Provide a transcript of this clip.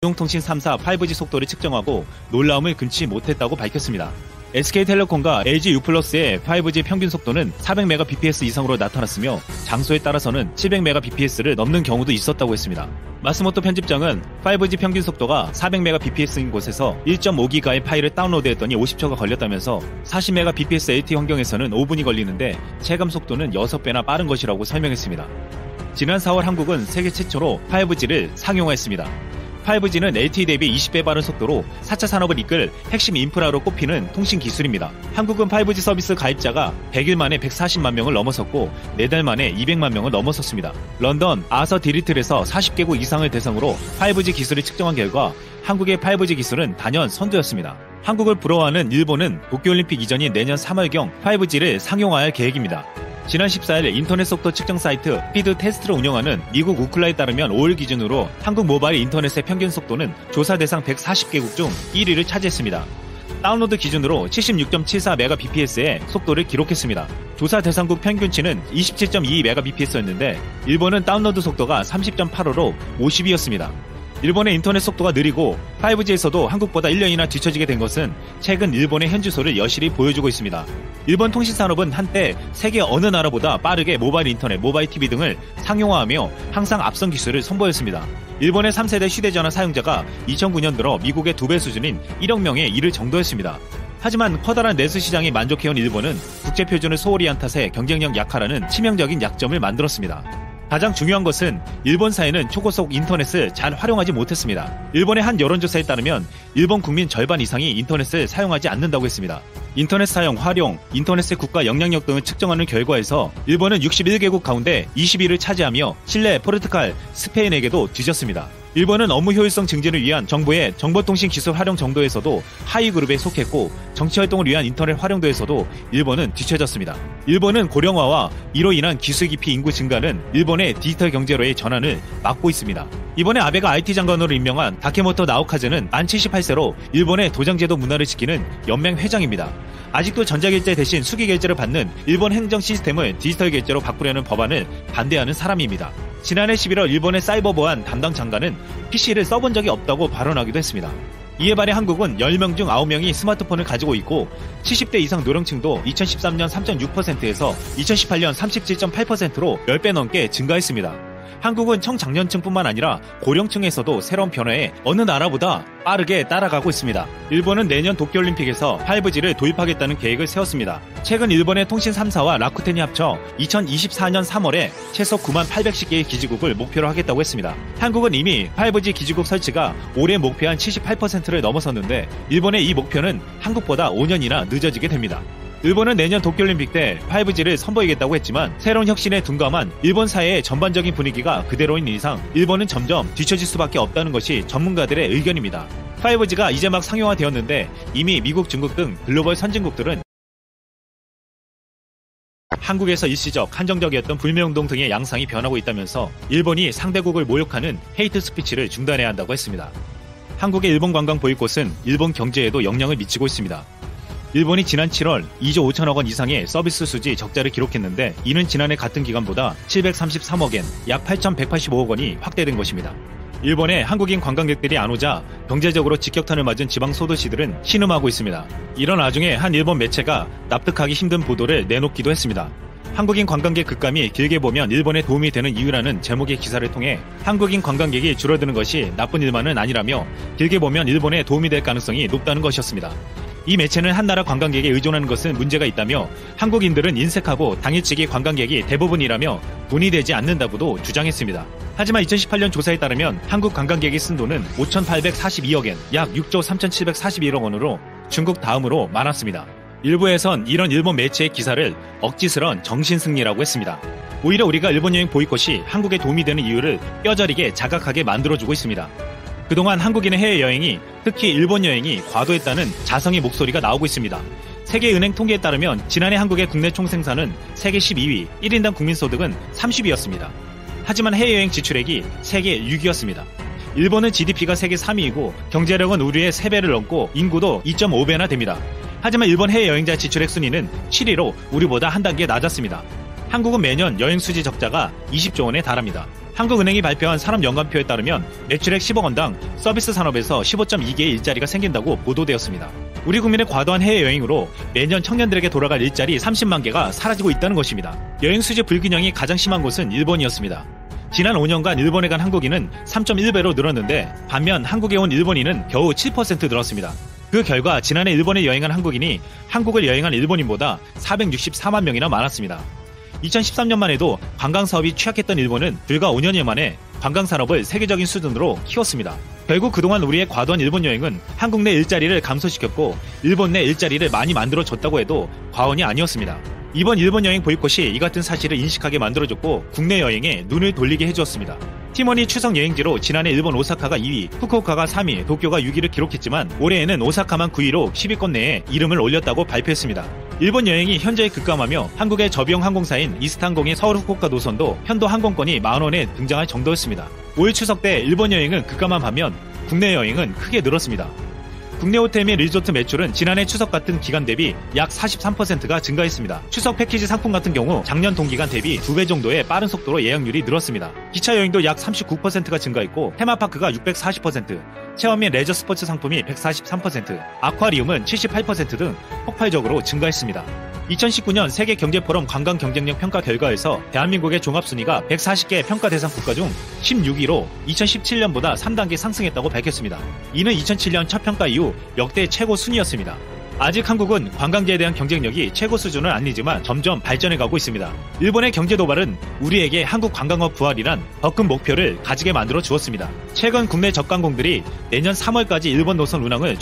이동통신 3사 5G 속도를 측정하고 놀라움을 금치 못했다고 밝혔습니다. SK텔레콤과 LG유플러스의 5G 평균 속도는 400Mbps 이상으로 나타났으며 장소에 따라서는 700Mbps를 넘는 경우도 있었다고 했습니다. 마스모토 편집장은 5G 평균 속도가 400Mbps인 곳에서 1.5기가의 파일을 다운로드했더니 50초가 걸렸다면서 40Mbps LTE 환경에서는 5분이 걸리는데 체감 속도는 6배나 빠른 것이라고 설명했습니다. 지난 4월 한국은 세계 최초로 5G를 상용화했습니다. 5G는 LTE 대비 20배 빠른 속도로 4차 산업을 이끌 핵심 인프라로 꼽히는 통신 기술입니다. 한국은 5G 서비스 가입자가 100일 만에 140만 명을 넘어섰고 4달 만에 200만 명을 넘어섰습니다. 런던 아서 디리틀에서 40개국 이상을 대상으로 5G 기술을 측정한 결과 한국의 5G 기술은 단연 선두였습니다. 한국을 부러워하는 일본은 도쿄올림픽 이전인 내년 3월경 5G를 상용화할 계획입니다. 지난 14일 인터넷 속도 측정 사이트 스피드 테스트를 운영하는 미국 우클라에 따르면 5월 기준으로 한국 모바일 인터넷의 평균 속도는 조사 대상 140개국 중 1위를 차지했습니다. 다운로드 기준으로 76.74Mbps의 속도를 기록했습니다. 조사 대상국 평균치는 27.22Mbps였는데 일본은 다운로드 속도가 30.85로 50위였습니다. 일본의 인터넷 속도가 느리고 5G에서도 한국보다 1년이나 뒤처지게 된 것은 최근 일본의 현주소를 여실히 보여주고 있습니다. 일본 통신산업은 한때 세계 어느 나라보다 빠르게 모바일 인터넷, 모바일 TV 등을 상용화하며 항상 앞선 기술을 선보였습니다. 일본의 3세대 휴대전화 사용자가 2009년 들어 미국의 2배 수준인 1억 명에 이를 정도였습니다. 하지만 커다란 내수 시장에 만족해온 일본은 국제 표준을 소홀히 한 탓에 경쟁력 약화라는 치명적인 약점을 만들었습니다. 가장 중요한 것은 일본 사회는 초고속 인터넷을 잘 활용하지 못했습니다. 일본의 한 여론조사에 따르면 일본 국민 절반 이상이 인터넷을 사용하지 않는다고 했습니다. 인터넷 사용, 활용, 인터넷의 국가 영향력 등을 측정하는 결과에서 일본은 61개국 가운데 20위를 차지하며 칠레, 포르투갈, 스페인에게도 뒤졌습니다. 일본은 업무 효율성 증진을 위한 정부의 정보통신 기술 활용 정도에서도 하위 그룹에 속했고 정치활동을 위한 인터넷 활용도에서도 일본은 뒤처졌습니다. 일본은 고령화와 이로 인한 기술 기피 인구 증가는 일본의 디지털 경제로의 전환을 막고 있습니다. 이번에 아베가 IT 장관으로 임명한 다케모토 나오카즈는 만 78세로 일본의 도장제도 문화를 지키는 연맹 회장입니다. 아직도 전자결제 대신 수기결제를 받는 일본 행정 시스템을 디지털 결제로 바꾸려는 법안을 반대하는 사람입니다. 지난해 11월 일본의 사이버 보안 담당 장관은 PC를 써본 적이 없다고 발언하기도 했습니다. 이에 반해 한국은 10명 중 9명이 스마트폰을 가지고 있고 70대 이상 노령층도 2013년 3.6%에서 2018년 37.8%로 10배 넘게 증가했습니다. 한국은 청장년층뿐만 아니라 고령층에서도 새로운 변화에 어느 나라보다 빠르게 따라가고 있습니다. 일본은 내년 도쿄올림픽에서 5G를 도입하겠다는 계획을 세웠습니다. 최근 일본의 통신 3사와 라쿠텐이 합쳐 2024년 3월에 최소 98,810개의 기지국을 목표로 하겠다고 했습니다. 한국은 이미 5G 기지국 설치가 올해 목표한 78%를 넘어섰는데 일본의 이 목표는 한국보다 5년이나 늦어지게 됩니다. 일본은 내년 도쿄올림픽 때 5G를 선보이겠다고 했지만 새로운 혁신에 둔감한 일본 사회의 전반적인 분위기가 그대로인 이상 일본은 점점 뒤처질 수밖에 없다는 것이 전문가들의 의견입니다. 5G가 이제 막 상용화되었는데 이미 미국, 중국 등 글로벌 선진국들은 한국에서 일시적, 한정적이었던 불매운동 등의 양상이 변하고 있다면서 일본이 상대국을 모욕하는 헤이트 스피치를 중단해야 한다고 했습니다. 한국의 일본 관광 보이콧은 일본 경제에도 영향을 미치고 있습니다. 일본이 지난 7월 2조 5천억 원 이상의 서비스 수지 적자를 기록했는데 이는 지난해 같은 기간보다 733억 엔, 약 8,185억 원이 확대된 것입니다. 일본에 한국인 관광객들이 안 오자 경제적으로 직격탄을 맞은 지방 소도시들은 신음하고 있습니다. 이런 와중에 한 일본 매체가 납득하기 힘든 보도를 내놓기도 했습니다. 한국인 관광객 급감이 길게 보면 일본에 도움이 되는 이유라는 제목의 기사를 통해 한국인 관광객이 줄어드는 것이 나쁜 일만은 아니라며 길게 보면 일본에 도움이 될 가능성이 높다는 것이었습니다. 이 매체는 한 나라 관광객에 의존하는 것은 문제가 있다며 한국인들은 인색하고 당일치기 관광객이 대부분이라며 돈이 되지 않는다고도 주장했습니다. 하지만 2018년 조사에 따르면 한국 관광객이 쓴 돈은 5,842억 엔, 약 6조 3,741억 원으로 중국 다음으로 많았습니다. 일부에선 이런 일본 매체의 기사를 억지스런 정신승리라고 했습니다. 오히려 우리가 일본 여행 보이콧이 한국에 도움이 되는 이유를 뼈저리게 자각하게 만들어주고 있습니다. 그동안 한국인의 해외여행이, 특히 일본 여행이 과도했다는 자성의 목소리가 나오고 있습니다. 세계은행 통계에 따르면 지난해 한국의 국내 총생산은 세계 12위, 1인당 국민소득은 30위였습니다. 하지만 해외여행 지출액이 세계 6위였습니다. 일본은 GDP가 세계 3위이고 경제력은 우리의 3배를 넘고 인구도 2.5배나 됩니다. 하지만 일본 해외여행자 지출액 순위는 7위로 우리보다 한 단계 낮았습니다. 한국은 매년 여행 수지 적자가 20조 원에 달합니다. 한국은행이 발표한 산업연관표에 따르면 매출액 10억 원당 서비스 산업에서 15.2개의 일자리가 생긴다고 보도되었습니다. 우리 국민의 과도한 해외여행으로 매년 청년들에게 돌아갈 일자리 30만 개가 사라지고 있다는 것입니다. 여행 수지 불균형이 가장 심한 곳은 일본이었습니다. 지난 5년간 일본에 간 한국인은 3.1배로 늘었는데 반면 한국에 온 일본인은 겨우 7% 늘었습니다. 그 결과 지난해 일본에 여행한 한국인이 한국을 여행한 일본인보다 464만 명이나 많았습니다. 2013년만 해도 관광사업이 취약했던 일본은 불과 5년여 만에 관광산업을 세계적인 수준으로 키웠습니다. 결국 그동안 우리의 과도한 일본 여행은 한국 내 일자리를 감소시켰고 일본 내 일자리를 많이 만들어줬다고 해도 과언이 아니었습니다. 이번 일본 여행 보이콧이 이 같은 사실을 인식하게 만들어줬고 국내 여행에 눈을 돌리게 해주었습니다. 팀원이 추석 여행지로 지난해 일본 오사카가 2위, 후쿠오카가 3위, 도쿄가 6위를 기록했지만 올해에는 오사카만 9위로 10위권 내에 이름을 올렸다고 발표했습니다. 일본 여행이 현저히 급감하며 한국의 저비용 항공사인 이스타항공의 서울 후쿠오카 노선도 편도 항공권이 만원에 등장할 정도였습니다. 올 추석 때 일본 여행은 급감한 반면 국내 여행은 크게 늘었습니다. 국내 호텔 및 리조트 매출은 지난해 추석 같은 기간 대비 약 43%가 증가했습니다. 추석 패키지 상품 같은 경우 작년 동기간 대비 2배 정도의 빠른 속도로 예약률이 늘었습니다. 기차 여행도 약 39%가 증가했고 테마파크가 640%, 체험 및 레저 스포츠 상품이 143%, 아쿠아리움은 78% 등 폭발적으로 증가했습니다. 2019년 세계경제포럼 관광경쟁력 평가 결과에서 대한민국의 종합순위가 140개 평가 대상 국가 중 16위로 2017년보다 3단계 상승했다고 밝혔습니다. 이는 2007년 첫 평가 이후 역대 최고 순위였습니다. 아직 한국은 관광지에 대한 경쟁력이 최고 수준은 아니지만 점점 발전해가고 있습니다. 일본의 경제 도발은 우리에게 한국 관광업 부활이란 더 큰 목표를 가지게 만들어 주었습니다. 최근 국내 적관공들이 내년 3월까지 일본 노선 운항을